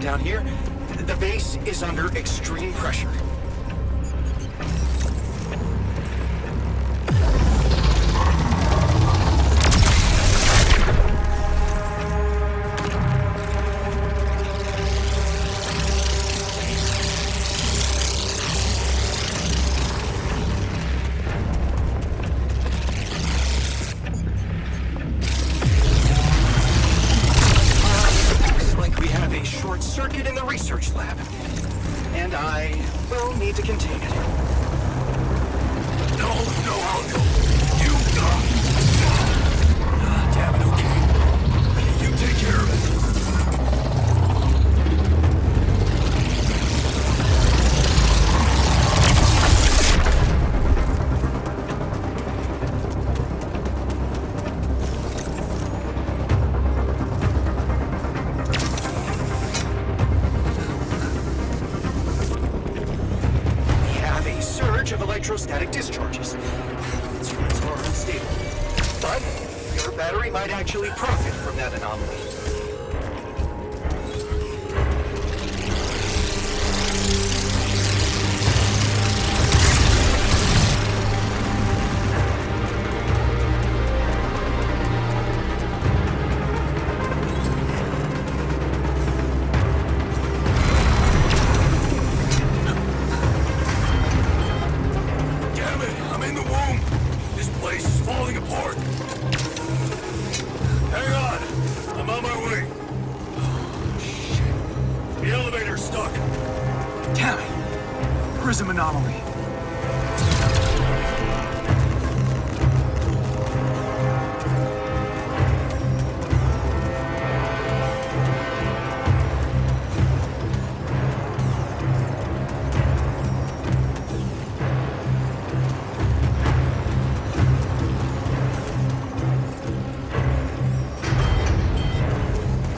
down here. The base is under extreme pressure. Circuit in the research lab. And I will need to contain it. No, I'll go. You go. Damn it, okay. You take care of it. Of electrostatic discharges. Instruments are unstable. But your battery might actually profit from that anomaly. Prism anomaly.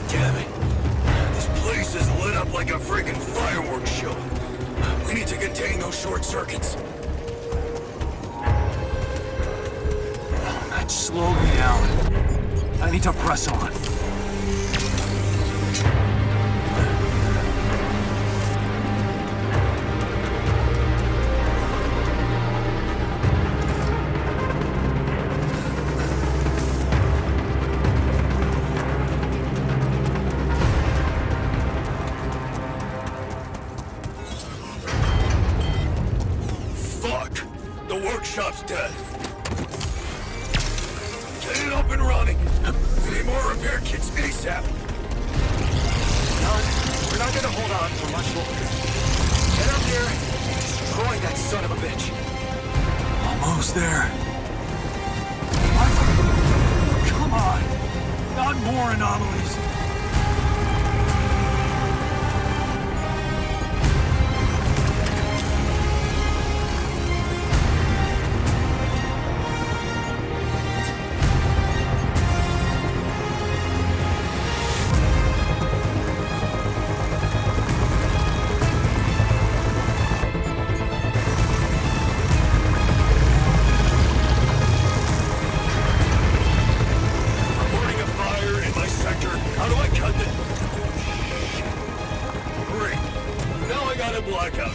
Damn it. This place is lit up like a friggin' fireworks show. We need to contain those short circuits. That slowed me down. I need to press on. The workshop's dead. Get it up and running. We need more repair kits ASAP. We're not gonna hold on for much longer. Get up there and destroy that son of a bitch. Almost there. What? Come on. Not more anomalies. Blackout.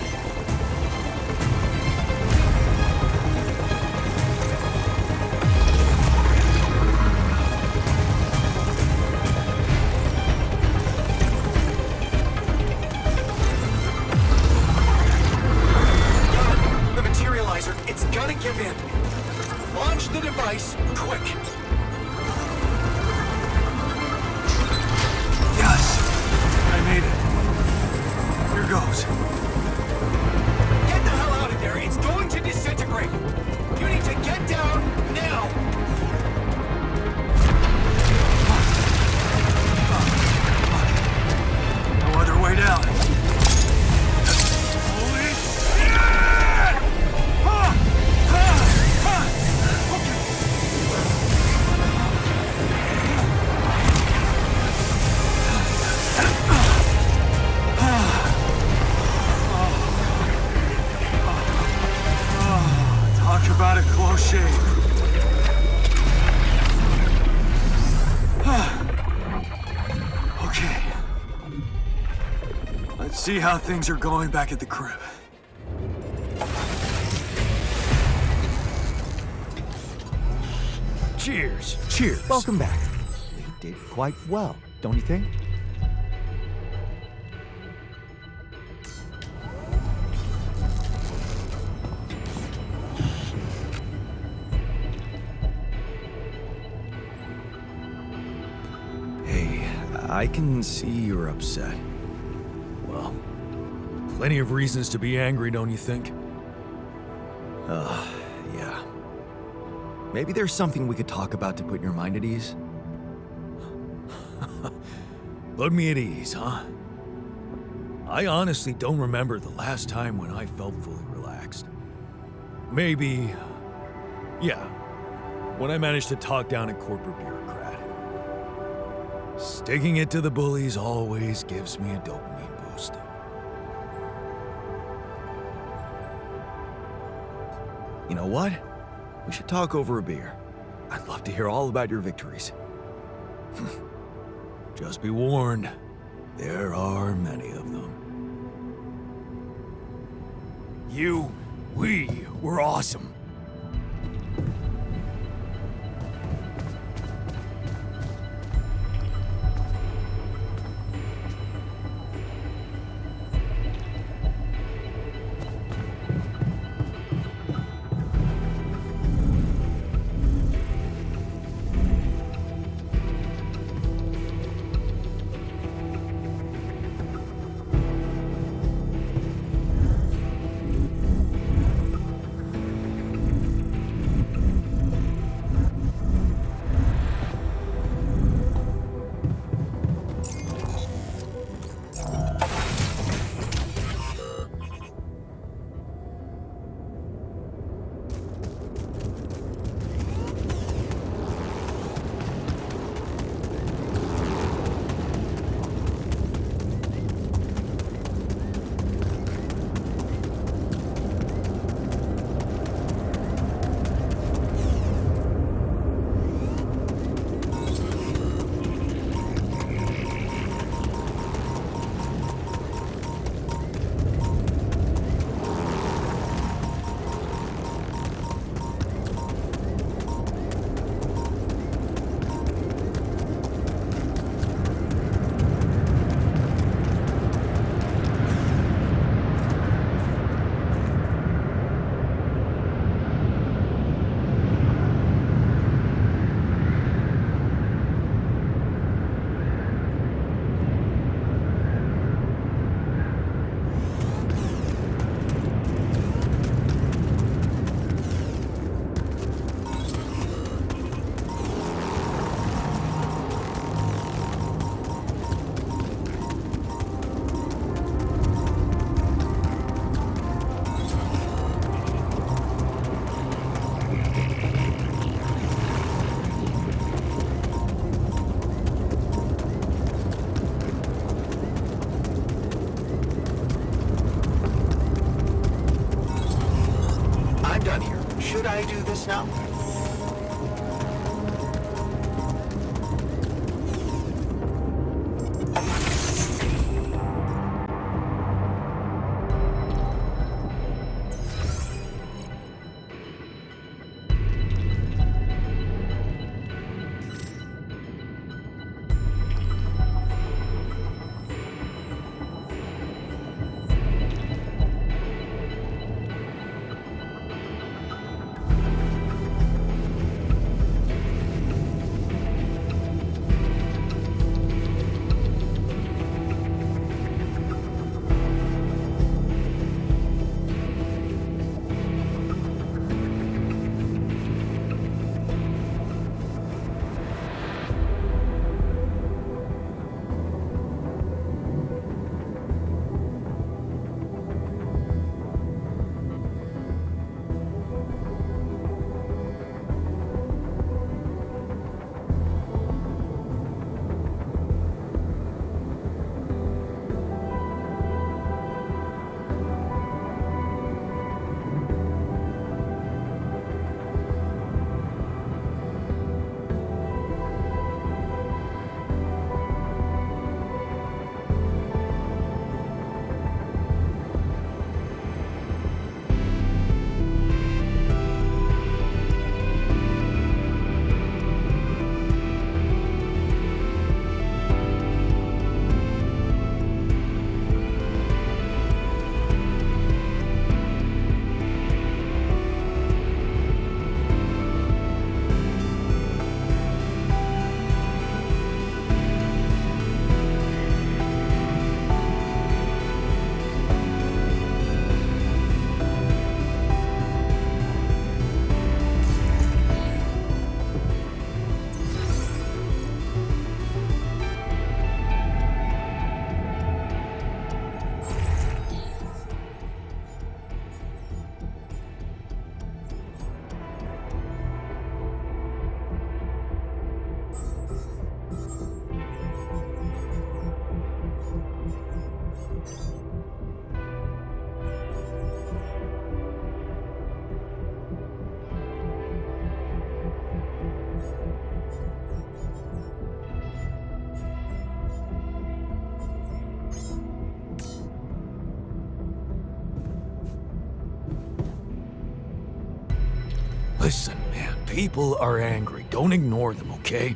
The materializer, it's gonna give in. Launch the device, quick. Yes! I made it. Here goes. Get the hell out of there! It's going to disintegrate! You need to get down now! No other way down. Holy shit! Talk about a close shave. Okay. See how things are going back at the crib. Cheers. Cheers. Welcome back. We did quite well, don't you think? Hey, I can see you're upset. Well, plenty of reasons to be angry, don't you think? Yeah. Maybe there's something we could talk about to put your mind at ease? Put me at ease, huh? I honestly don't remember the last time when I felt fully relaxed. Maybe... yeah. When I managed to talk down a corporate bureaucrat. Sticking it to the bullies always gives me a dopamine boost. You know what? We should talk over a beer. I'd love to hear all about your victories. Just be warned, there are many of them. We were awesome. Should I do this now? Listen, man, people are angry. Don't ignore them, okay?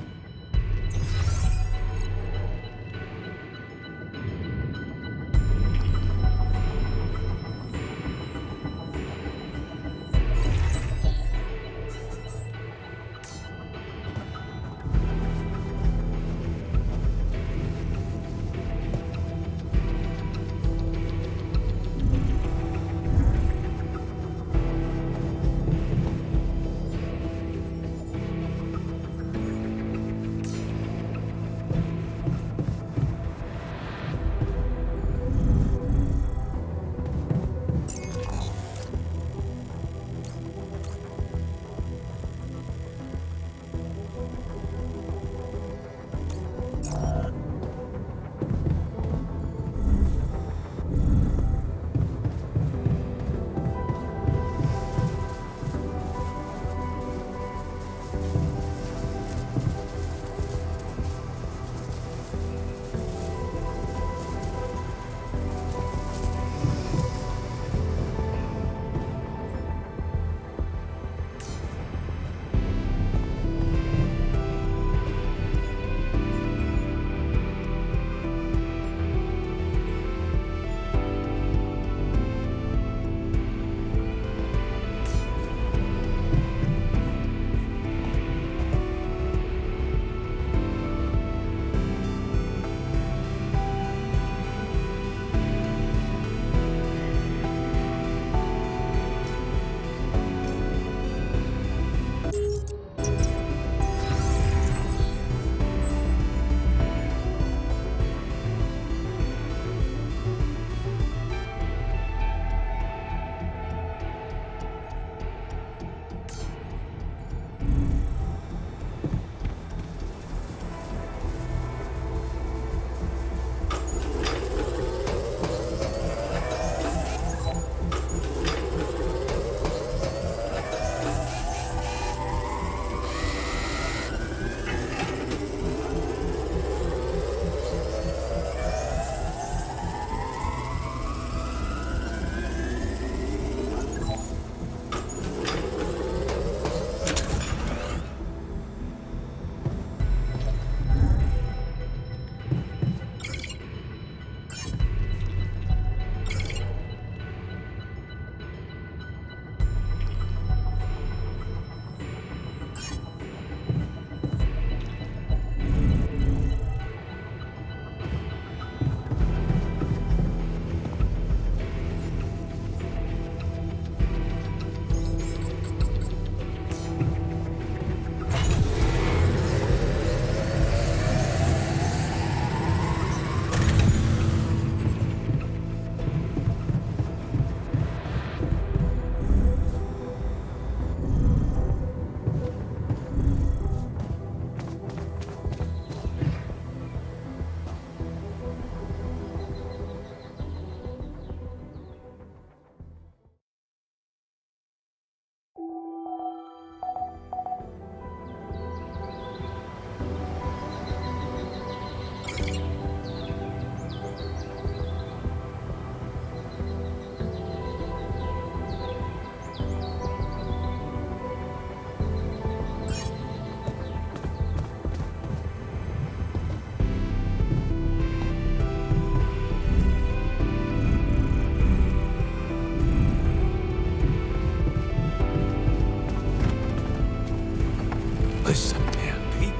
Listen, man, Pete.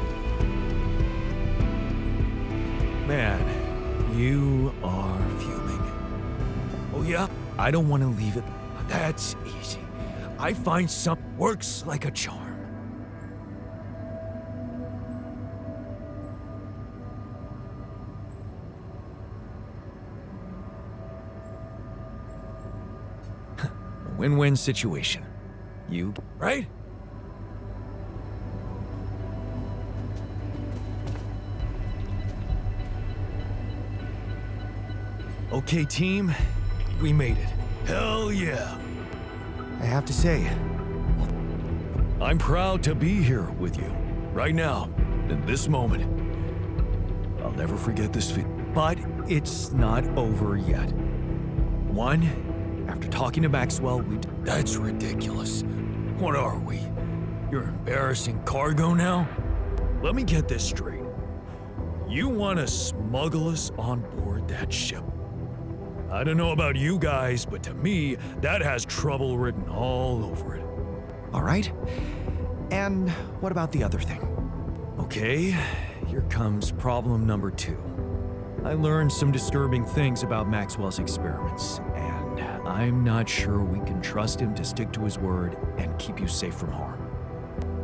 Man, you are fuming. Oh, yeah? I don't want to leave it. That's easy. I find something works like a charm. A win-win situation. You, right? Okay, team, we made it. Hell yeah. I have to say, I'm proud to be here with you, right now, in this moment. I'll never forget this feeling. But it's not over yet. One, after talking to Maxwell, that's ridiculous. What are we? You're embarrassing cargo now? Let me get this straight. You want to smuggle us on board that ship? I don't know about you guys, but to me, that has trouble written all over it. All right. And what about the other thing? Okay, here comes problem number 2. I learned some disturbing things about Maxwell's experiments, and I'm not sure we can trust him to stick to his word and keep you safe from harm.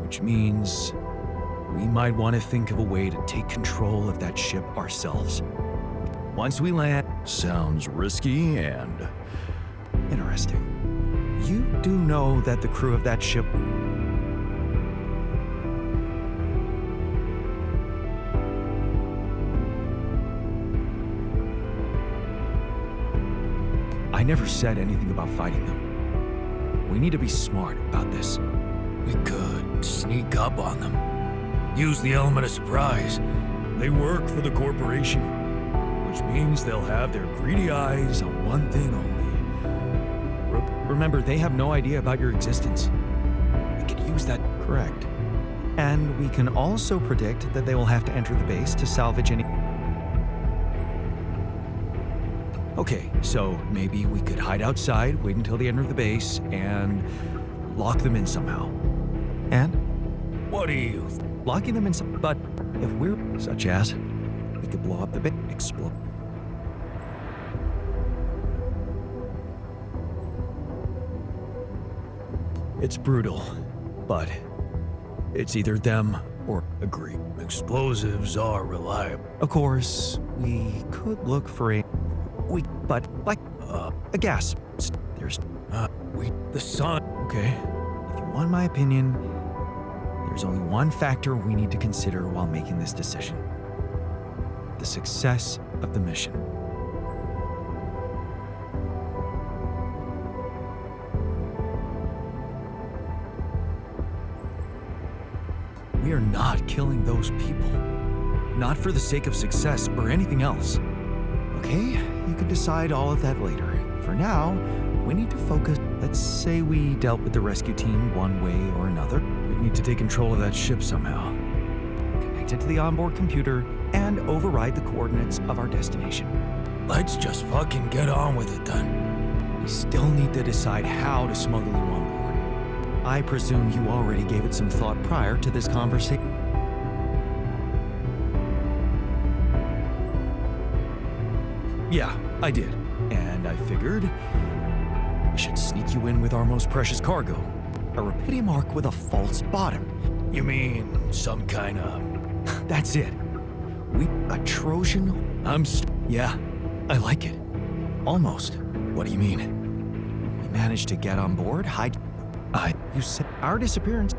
Which means we might want to think of a way to take control of that ship ourselves. Once we land, sounds risky and Interesting. You do know that the crew of that ship... I never said anything about fighting them. We need to be smart about this. we could sneak up on them. Use the element of surprise. They work for the corporation, which means they'll have their greedy eyes on one thing only. Remember, they have no idea about your existence. We could use that. Correct. And we can also predict that they will have to enter the base to salvage any... Okay, so maybe we could hide outside, wait until they enter the base, and lock them in somehow. And? What do you... Locking them in some... But if we're... Such as? We could blow up the base. Explode. It's brutal, but it's either them or agree. Explosives are reliable. Of course, we could look for a... But, like, a gas. There's... The sun. Okay. If you want my opinion, there's only one factor we need to consider while making this decision. The success of the mission. We are not killing those people. Not for the sake of success or anything else. Okay, you can decide all of that later. For now, we need to focus. Let's say we dealt with the rescue team one way or another. We need to take control of that ship somehow. Connect it to the onboard computer and override the coordinates of our destination. Let's just fucking get on with it then. We still need to decide how to smuggle you on board. I presume you already gave it some thought prior to this conversation. Yeah, I did. And I figured we should sneak you in with our most precious cargo. A rapidium arc with a false bottom. You mean some kind of... That's it. A Trojan? Yeah, I like it. Almost. What do you mean? We managed to get on board, hide... You said our disappearance...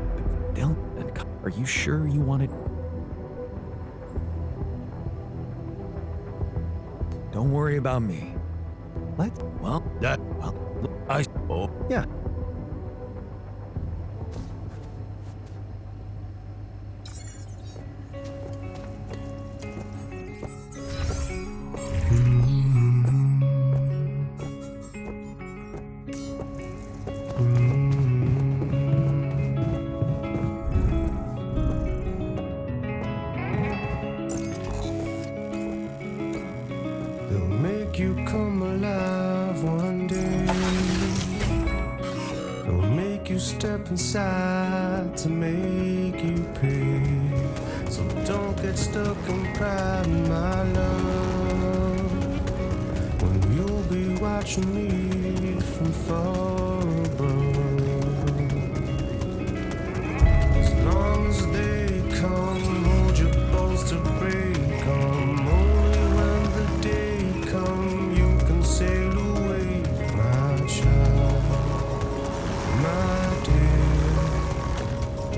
Are you sure you wanted... Don't worry about me. Yeah. They'll make you come alive one day. They'll make you step inside to make you pay. So don't get stuck in pride, my love, when you'll be watching me from far above. As long as they come, hold your balls to break 'em. Only when the day come, you can sail away, my child, my dear,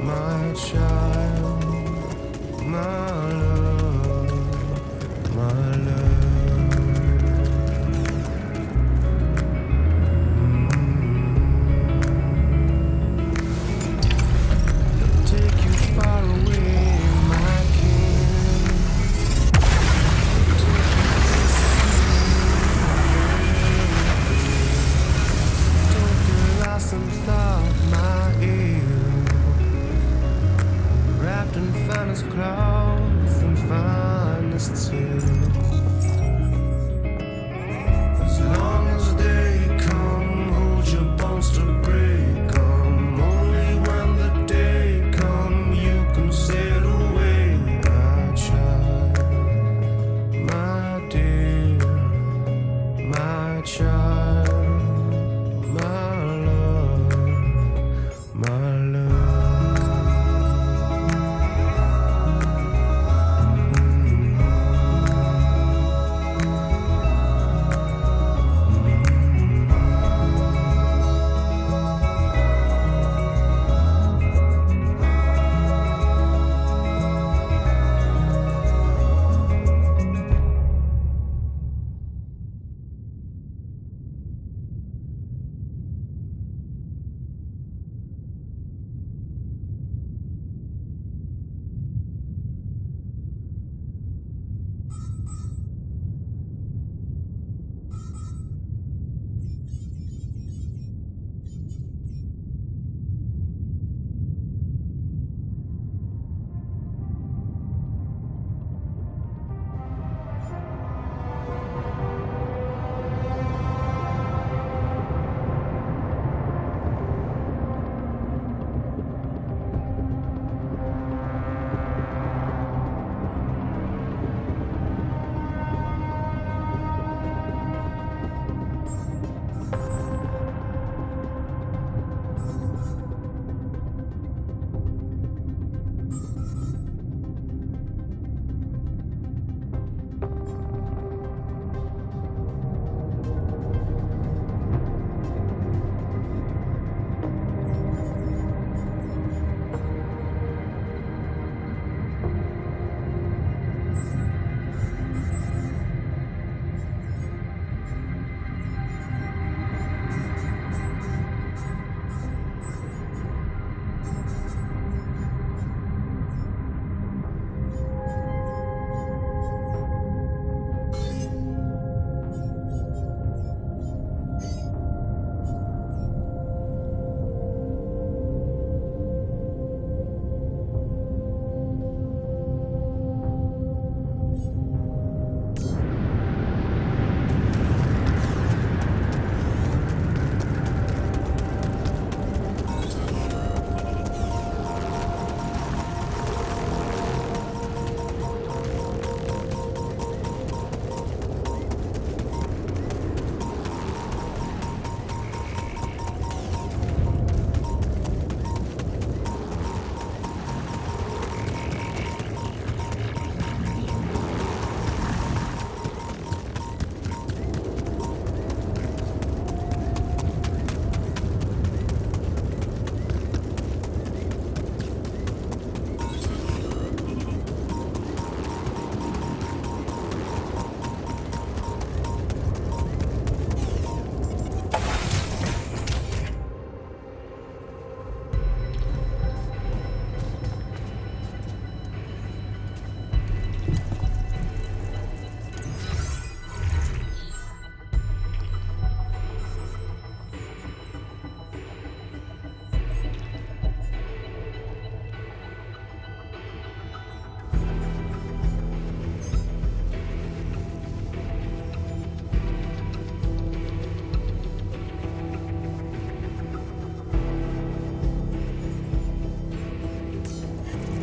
my child, my love, my love. They'll take you far away, my king. Don't get lost in thought, my ear.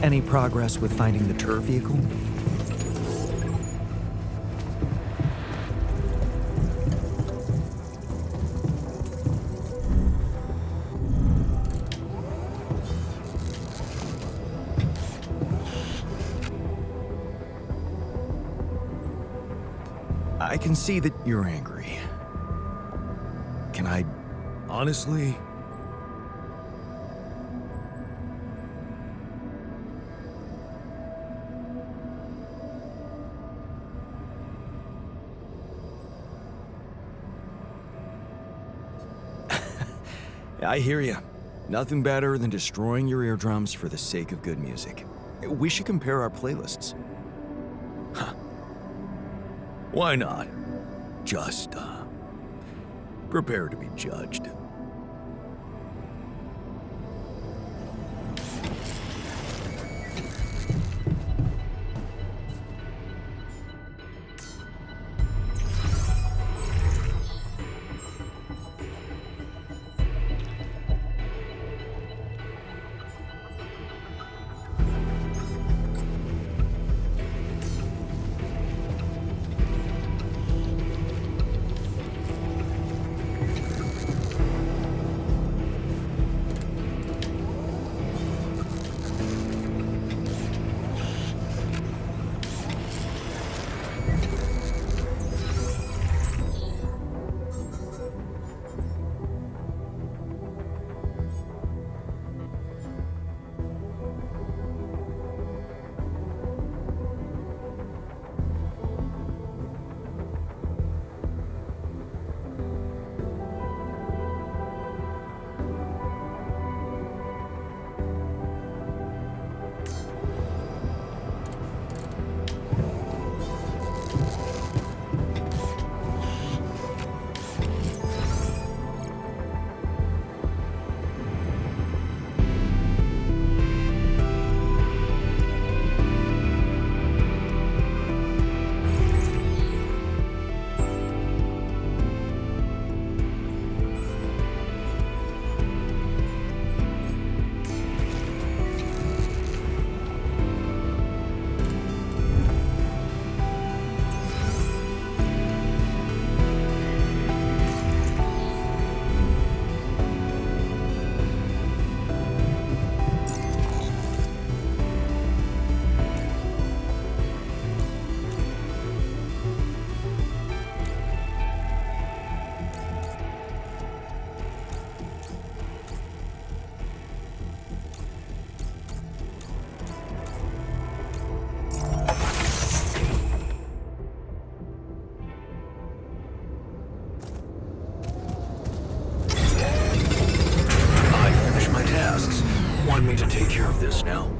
Any progress with finding the turf vehicle? I can see that you're angry. Can I... Honestly, I hear you. Nothing better than destroying your eardrums for the sake of good music. We should compare our playlists. why not? Just, prepare to be judged. Want me to take care of this now?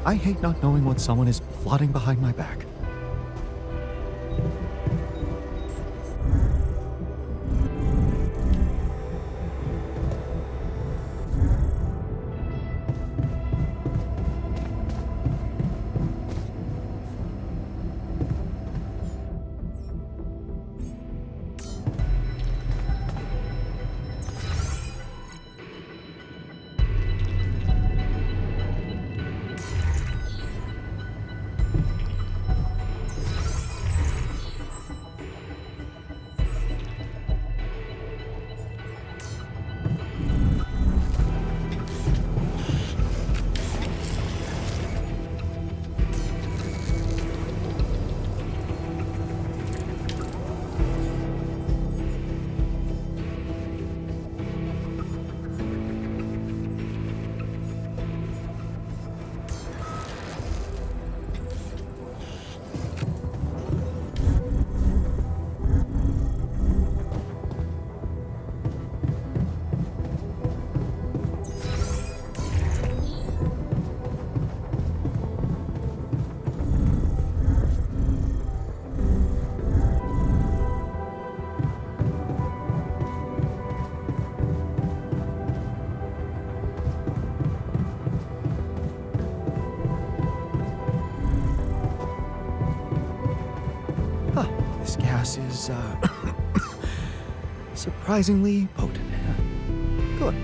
I hate not knowing when someone is plotting behind my back. This gas is, surprisingly potent. Good.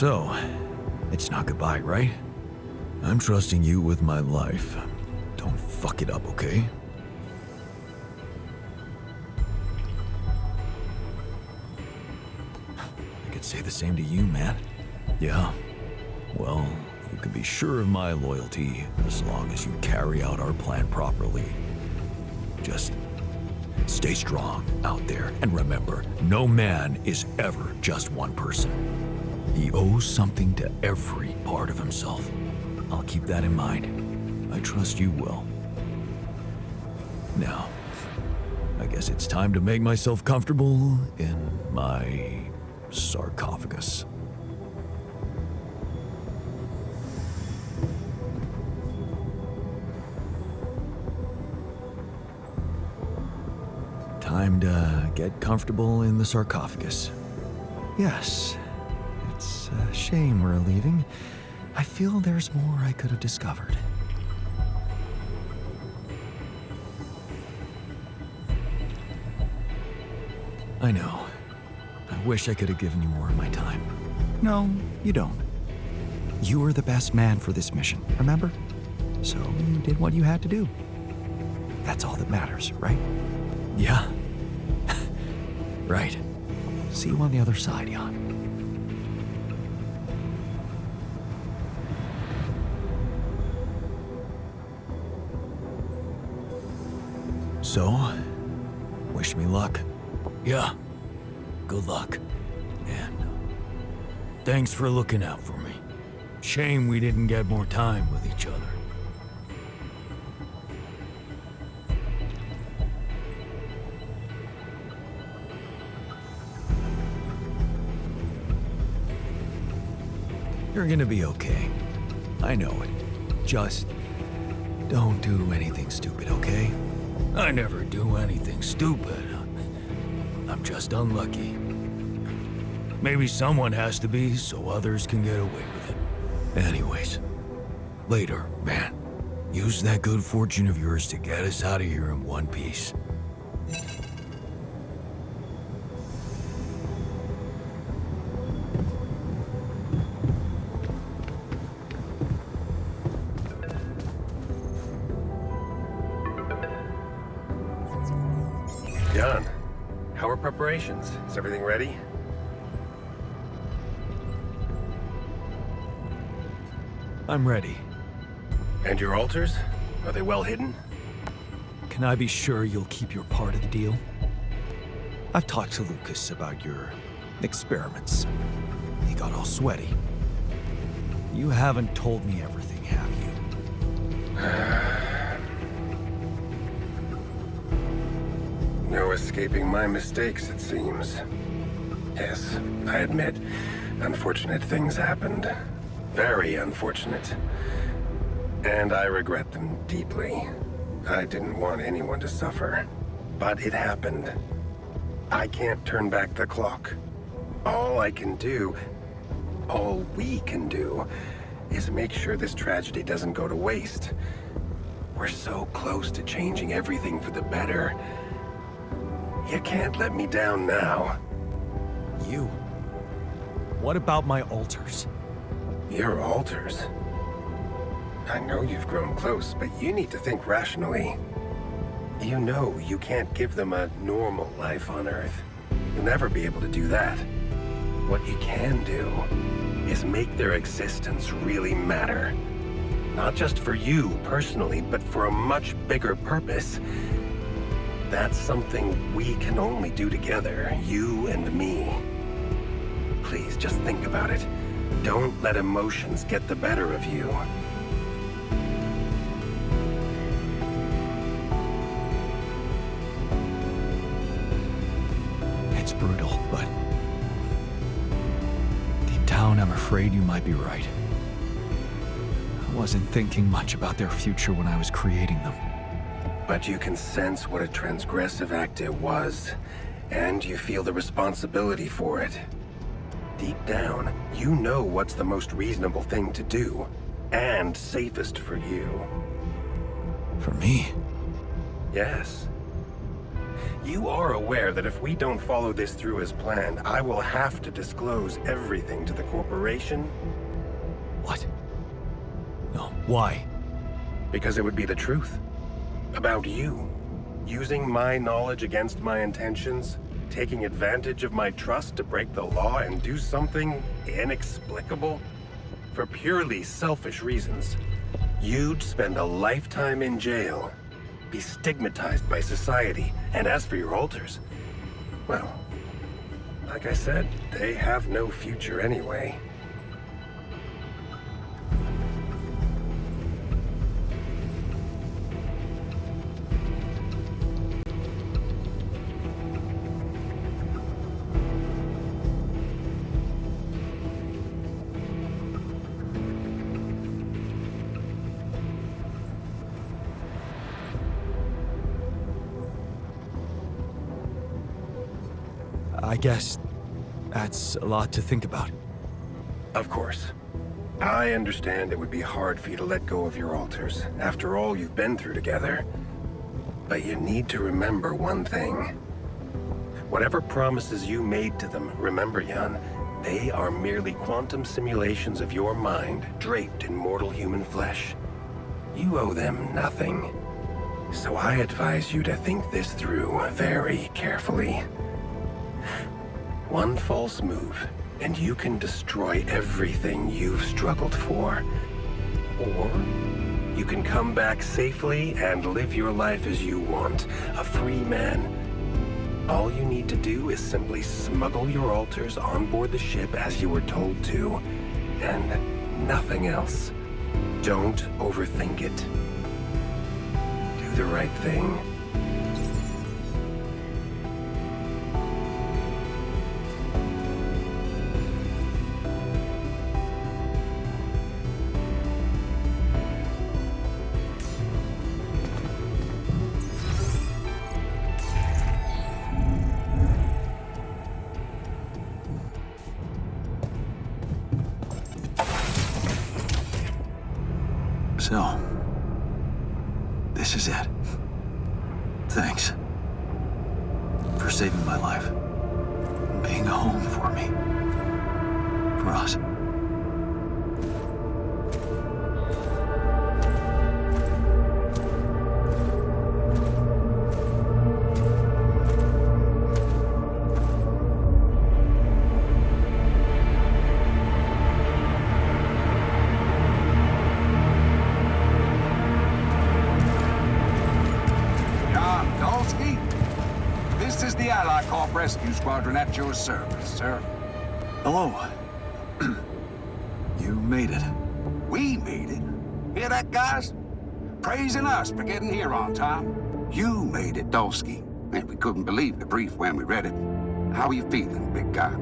So, it's not goodbye, right? I'm trusting you with my life. Don't fuck it up, okay? I could say the same to you, man. Yeah. Well, you can be sure of my loyalty as long as you carry out our plan properly. Just stay strong out there, and remember, no man is ever just one person. He owes something to every part of himself. I'll keep that in mind. I trust you will. Now, I guess it's time to make myself comfortable in my sarcophagus. Time to get comfortable in the sarcophagus. Yes. It's a shame we're leaving. I feel there's more I could have discovered. I know. I wish I could have given you more of my time. No, you don't. You were the best man for this mission, remember? So you did what you had to do. That's all that matters, right? Yeah. Right. See you on the other side, Jan. So, wish me luck. Yeah. Good luck. And thanks for looking out for me. Shame we didn't get more time with each other. You're gonna be okay. I know it. Just don't do anything stupid, okay? I never do anything stupid. I'm just unlucky. Maybe someone has to be so others can get away with it. Anyways, later, man. Use that good fortune of yours to get us out of here in one piece. Jan, how are preparations? Is everything ready? I'm ready. And your altars? Are they well hidden? Can I be sure you'll keep your part of the deal? I've talked to Lucas about your experiments. He got all sweaty. You haven't told me everything, have you? No escaping my mistakes, it seems. Yes, I admit, unfortunate things happened. Very unfortunate. And I regret them deeply. I didn't want anyone to suffer. But it happened. I can't turn back the clock. All I can do, all we can do, is make sure this tragedy doesn't go to waste. We're so close to changing everything for the better. You can't let me down now. You? What about my altars? Your altars? I know you've grown close, but you need to think rationally. You know you can't give them a normal life on Earth. You'll never be able to do that. What you can do is make their existence really matter. Not just for you personally, but for a much bigger purpose. That's something we can only do together, you and me. Please, just think about it. Don't let emotions get the better of you. It's brutal, but deep down, I'm afraid you might be right. I wasn't thinking much about their future when I was creating them. But you can sense what a transgressive act it was, and you feel the responsibility for it. Deep down, you know what's the most reasonable thing to do, and safest for you. For me? Yes. You are aware that if we don't follow this through as planned, I will have to disclose everything to the corporation? What? No, why? Because it would be the truth. About you. Using my knowledge against my intentions, taking advantage of my trust to break the law and do something inexplicable for purely selfish reasons. You'd spend a lifetime in jail, be stigmatized by society, and as for your alters, well, like I said, they have no future anyway. I guess that's a lot to think about. Of course. I understand it would be hard for you to let go of your alters, after all you've been through together. But you need to remember one thing. Whatever promises you made to them, remember, Jan, they are merely quantum simulations of your mind, draped in mortal human flesh. You owe them nothing. So I advise you to think this through very carefully. One false move, and you can destroy everything you've struggled for. Or you can come back safely and live your life as you want, a free man. All you need to do is simply smuggle your alters on board the ship as you were told to, and nothing else. Don't overthink it. Do the right thing. So, this is it. Thanks for saving my life, being a home for me, for us. Rescue Squadron at your service, sir. Hello. You made it. We made it. Hear that, guys? Praising us for getting here on time. You made it, Dolsky. And we couldn't believe the brief when we read it. How are you feeling, big guy?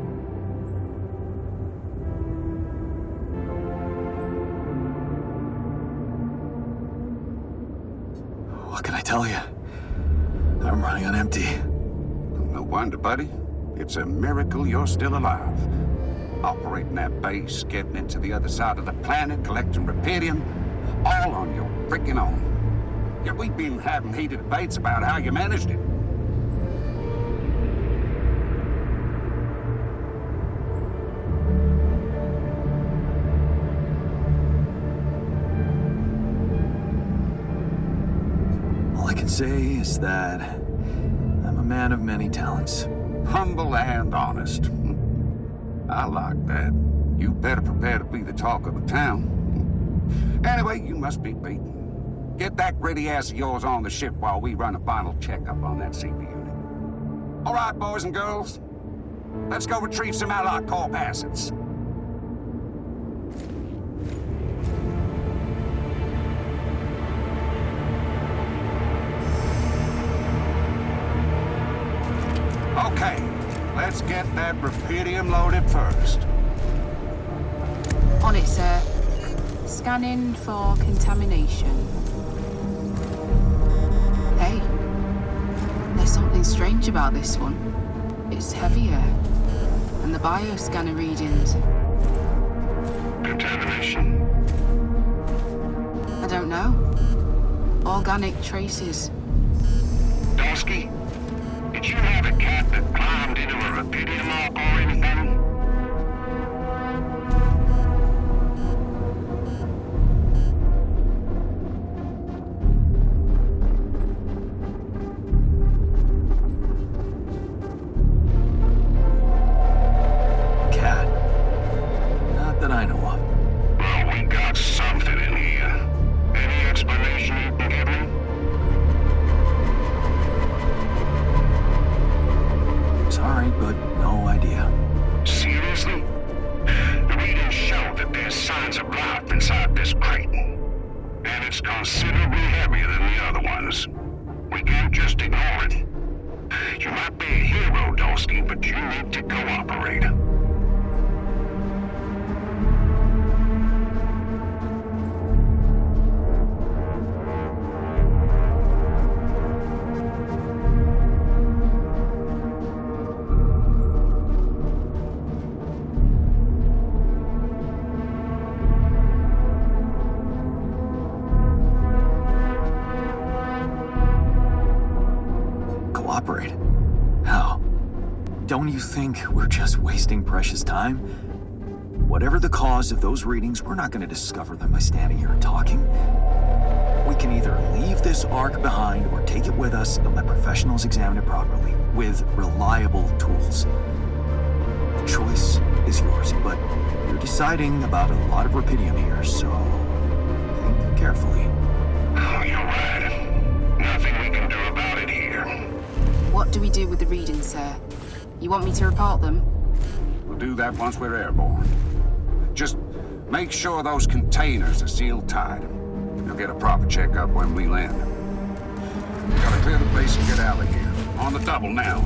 What can I tell you? I'm running on empty. No wonder, buddy. It's a miracle you're still alive. Operating that base, getting into the other side of the planet, collecting Repedium, all on your freaking own. Yet we've been having heated debates about how you managed it. All I can say is that I'm a man of many talents. Humble and honest. I like that. You better prepare to be the talk of the town. Anyway, you must be beaten. Get that gritty ass of yours on the ship while we run a final checkup on that CB unit. All right, boys and girls. Let's go retrieve some Allied Corp assets. Okay, let's get that Repedium loaded first. On it, sir. Scanning for contamination. Hey, there's something strange about this one. It's heavier. And the bioscanner readings. Contamination? I don't know. Organic traces. Dolsky, Did you have a cat that climbed into a rapidity mark or anything? Cat? Not that I know of. Well, we got something in here. Any explanation you can give me? Sorry, but no idea. Seriously? The readings show that there's signs of life inside this crate. And it's considerably heavier than the other ones. We can't just ignore it. You might be a hero, Dolsky, but you need to cooperate. Cooperate? How? Don't you think we're just wasting precious time? Whatever the cause of those readings, we're not going to discover them by standing here and talking. We can either leave this ark behind or take it with us and let professionals examine it properly, with reliable tools. The choice is yours, but you're deciding about a lot of rupidium here, so think carefully. Oh, you're right. Nothing we can do about it here. What do we do with the readings, sir? You want me to report them? We'll do that once we're airborne. Just make sure those containers are sealed tight. You'll get a proper checkup when we land. Gotta clear the place and get out of here. On the double now.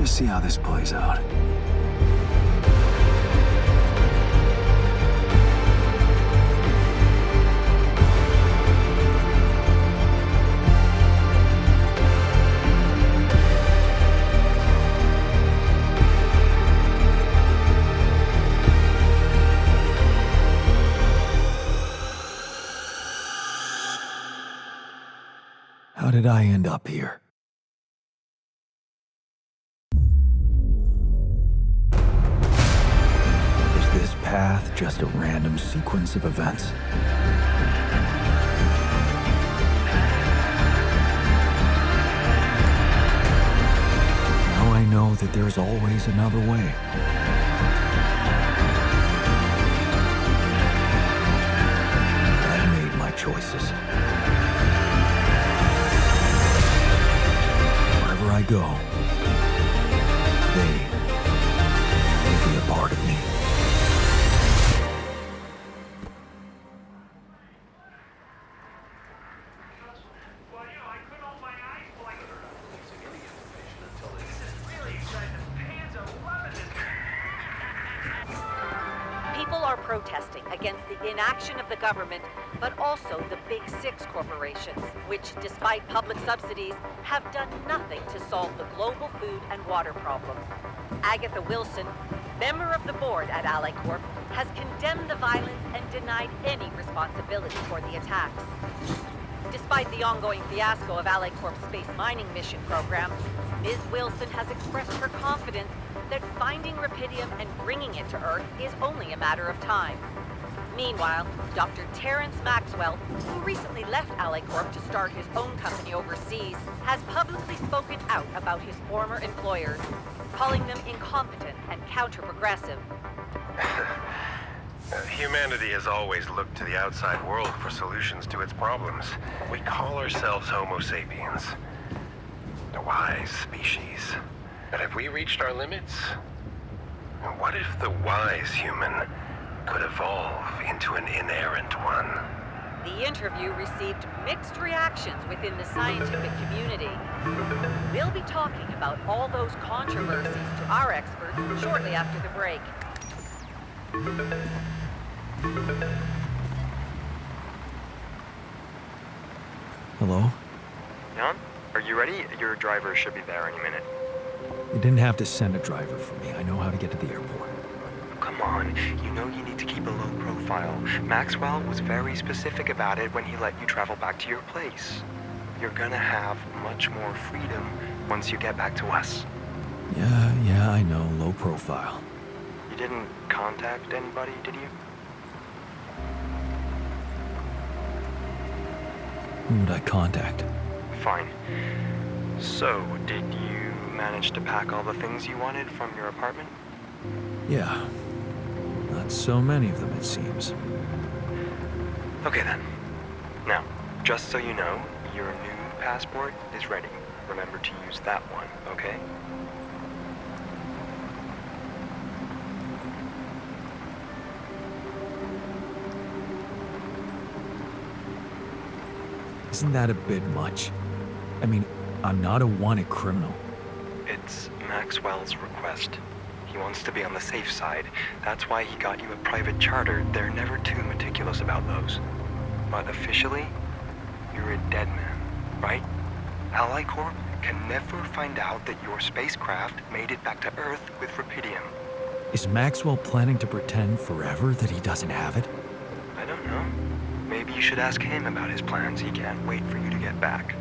See how this plays out. How did I end up here? Path, just a random sequence of events. Now I know that there's always another way. I made my choices. Wherever I go, they will be a part of me. Protesting against the inaction of the government, but also the Big Six corporations, which, despite public subsidies, have done nothing to solve the global food and water problem. Agatha Wilson, member of the board at Ally Corp, has condemned the violence and denied any responsibility for the attacks. Despite the ongoing fiasco of Ally Corp's space mining mission program, Ms. Wilson has expressed her confidence that finding Rapidium and bringing it to Earth is only a matter of time. Meanwhile, Dr. Terrence Maxwell, who recently left AliCorp to start his own company overseas, has publicly spoken out about his former employers, calling them incompetent and counter-progressive. Humanity has always looked to the outside world for solutions to its problems. We call ourselves Homo sapiens, a wise species. But have we reached our limits? What if the wise human could evolve into an inerrant one? The interview received mixed reactions within the scientific community. We'll be talking about all those controversies to our experts shortly after the break. Hello? Jan, are you ready? Your driver should be there any minute. You didn't have to send a driver for me. I know how to get to the airport. Come on, you know you need to keep a low profile. Maxwell was very specific about it when he let you travel back to your place. You're gonna have much more freedom once you get back to us. Yeah, I know. Low profile. You didn't contact anybody, did you? Who would I contact? Fine. So, did you manage to pack all the things you wanted from your apartment? Yeah. Not so many of them, it seems. Okay then. Now, just so you know, your new passport is ready. Remember to use that one, okay? Isn't that a bit much? I mean, I'm not a wanted criminal. It's Maxwell's request. He wants to be on the safe side. That's why he got you a private charter. They're never too meticulous about those. But officially, you're a dead man, right? AliCorp can never find out that your spacecraft made it back to Earth with Rapidium. Is Maxwell planning to pretend forever that he doesn't have it? I don't know. Maybe you should ask him about his plans. He can't wait for you to get back.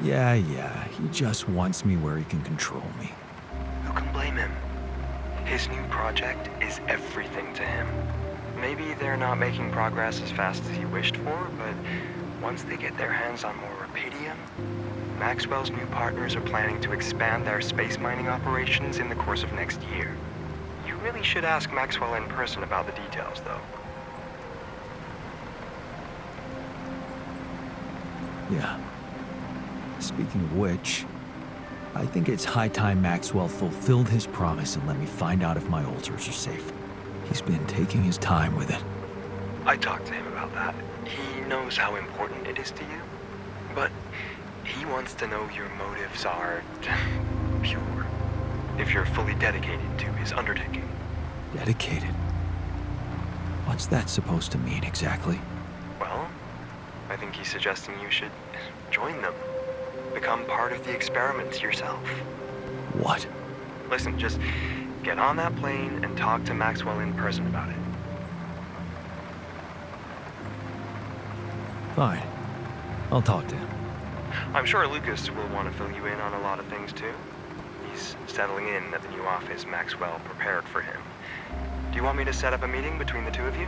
Yeah, he just wants me where he can control me. Who can blame him? His new project is everything to him. Maybe they're not making progress as fast as he wished for, but once they get their hands on more Rapidium, Maxwell's new partners are planning to expand their space mining operations in the course of next year. You really should ask Maxwell in person about the details, though. Yeah. Speaking of which, I think it's high time Maxwell fulfilled his promise and let me find out if my altars are safe. He's been taking his time with it. I talked to him about that. He knows how important it is to you, but he wants to know your motives are pure. If you're fully dedicated to his undertaking. Dedicated? What's that supposed to mean exactly? Well, I think he's suggesting you should join them. Become part of the experiment yourself. What? Listen, just get on that plane and talk to Maxwell in person about it. Fine. I'll talk to him. I'm sure Lucas will want to fill you in on a lot of things too. He's settling in at the new office Maxwell prepared for him. Do you want me to set up a meeting between the two of you?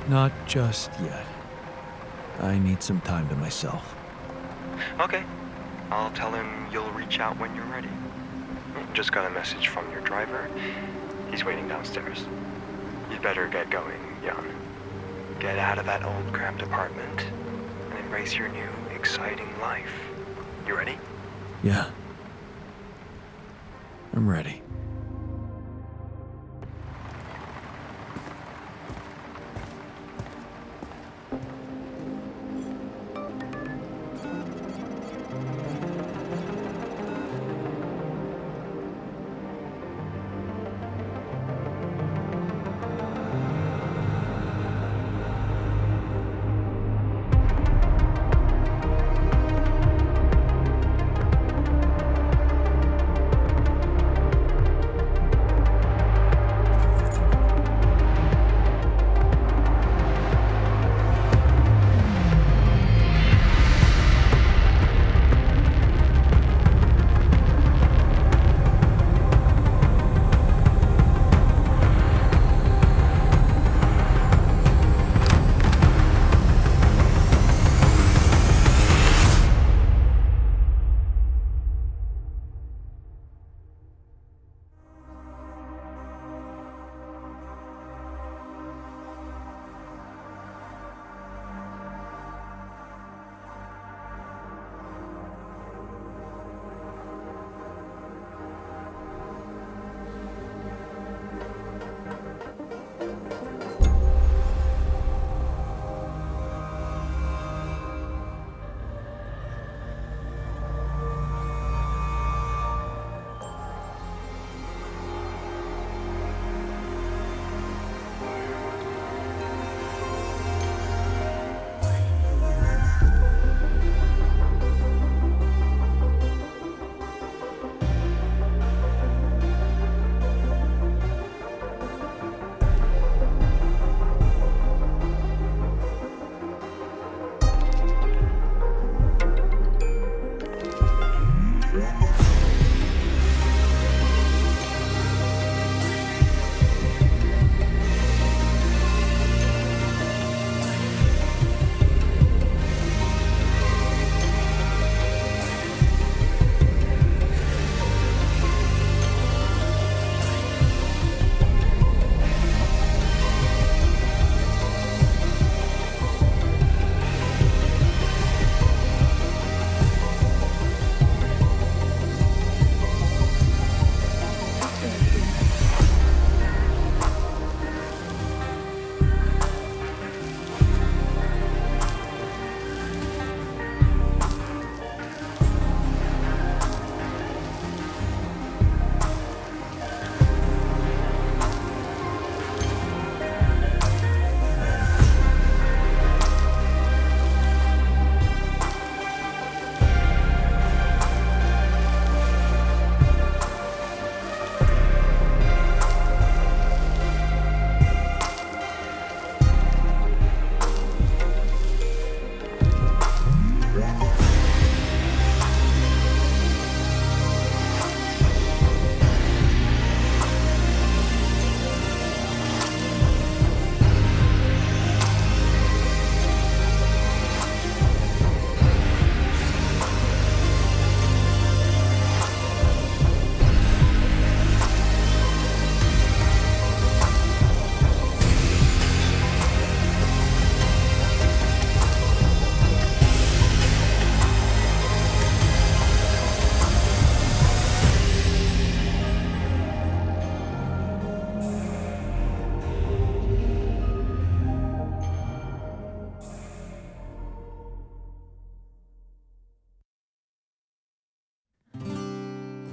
Not just yet. I need some time to myself. Okay. I'll tell him you'll reach out when you're ready. Just got a message from your driver. He's waiting downstairs. You'd better get going, Jan. Get out of that old cramped apartment and embrace your new, exciting life. You ready? Yeah. I'm ready.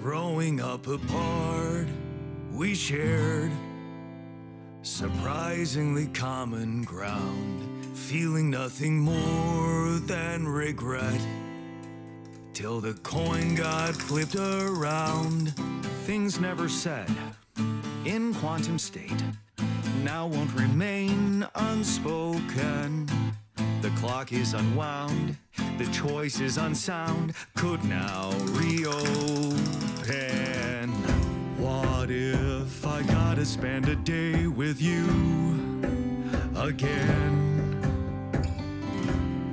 Growing up apart, we shared surprisingly common ground, feeling nothing more than regret. Till the coin got flipped around. Things never said in quantum state now won't remain unspoken. The clock is unwound, the choice is unsound, could now reopen. What if I gotta spend a day with you again?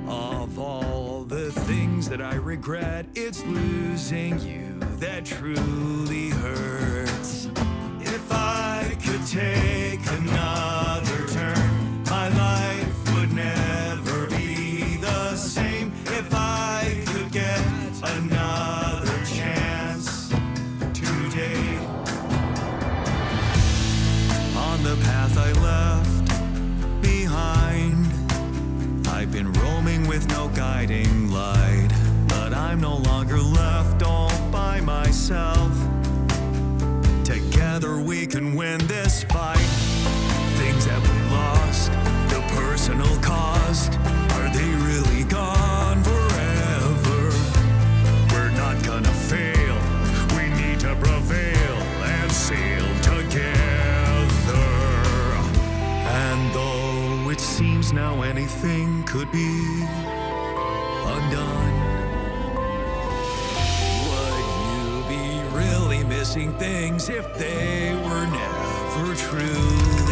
Of all the things that I regret, it's losing you that truly hurts. If I could take another turn, my life would never be the same. If I could get another chance today. On the path I left behind, I've been roaming with no guiding light, but I'm no longer left all by myself. Together we can win this fight. Things that we lost, the personal cost, are they really gone forever? We're not gonna fail, we need to prevail and sail together. And though it seems now anything could be undone, would you be really missing things if they were never true?